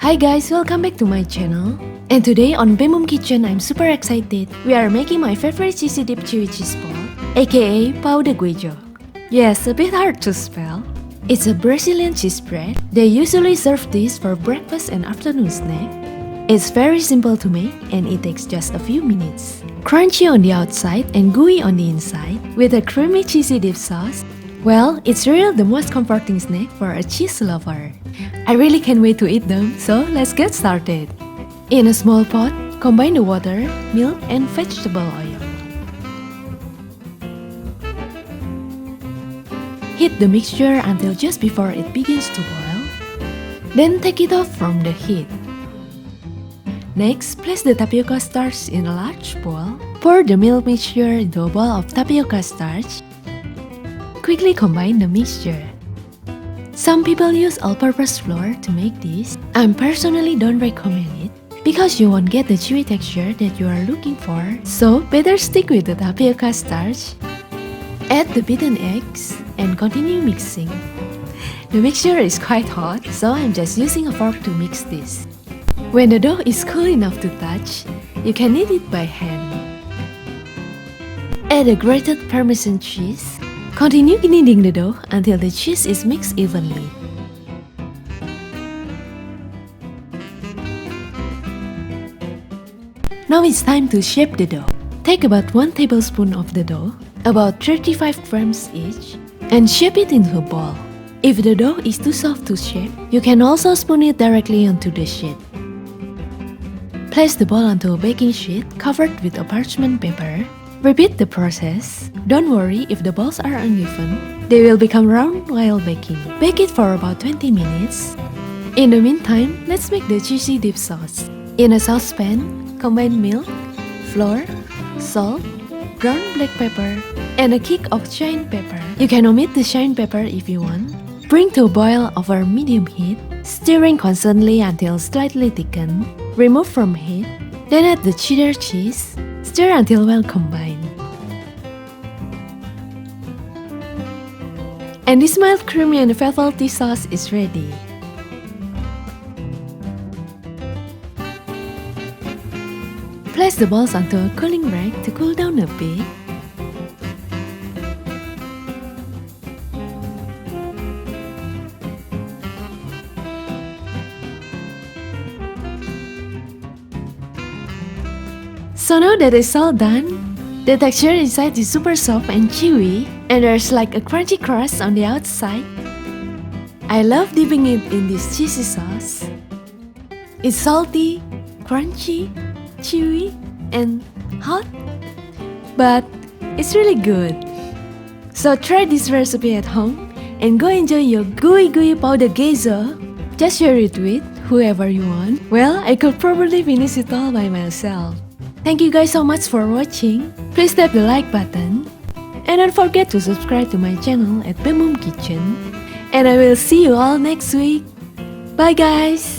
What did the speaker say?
Hi guys, welcome back to my channel. And today on Bembumkitchen, I'm super excited. We are making my favorite cheesy dip chewy cheese ball, aka Pao de Queijo. Yes, a bit hard to spell. It's a Brazilian cheese bread. They usually serve this for breakfast and afternoon snack. It's very simple to make and it takes just a few minutes. Crunchy on the outside and gooey on the inside with a creamy cheesy dip sauce. Well, it's really the most comforting snack for a cheese lover. I really can't wait to eat them, so let's get started. In a small pot, combine the water, milk, and vegetable oil. Heat the mixture until just before it begins to boil. Then take it off from the heat. Next, place the tapioka starch in a large bowl. Pour the milk mixture into a bowl of tapioka starch. Quickly combine the mixture. Some people use all-purpose flour to make this. I personally don't recommend it because you won't get the chewy texture that you are looking for, so better stick with the tapioka starch. Add the beaten eggs and continue mixing. The mixture is quite hot, so I'm just using a fork to mix this. When the dough is cool enough to touch, you can knead it by hand. Add a grated Parmesan cheese. Continue kneading the dough until the cheese is mixed evenly. Now it's time to shape the dough. Take about 1 tablespoon of the dough, about 35 grams each, and shape it into a ball. If the dough is too soft to shape, you can also spoon it directly onto the sheet. Place the ball onto a baking sheet covered with a parchment paper. Repeat the process. Don't worry if the balls are uneven, they will become round while baking. Bake it for about 20 minutes. In the meantime, let's make the cheesy dip sauce. In a saucepan, combine milk, flour, salt, ground black pepper, and a kick of cayenne pepper. You can omit the cayenne pepper if you want. Bring to a boil over medium heat, stirring constantly until slightly thickened. Remove from heat, then add the cheddar cheese. Stir until well combined. And this mild creamy and velvety sauce is ready. Place the balls onto a cooling rack to cool down a bit. So now that it's all done, the texture inside is super soft and chewy, and there's like a crunchy crust on the outside. I love dipping it in this cheesy sauce. It's salty, crunchy, chewy, and hot, but it's really good. So try this recipe at home and go enjoy your gooey Pao de Queijo. Just share it with whoever you want. Well, I could probably finish it all by myself. Thank you guys so much for watching. Please tap the like button. And don't forget to subscribe to my channel at Bembumkitchen. And I will see you all next week. Bye guys!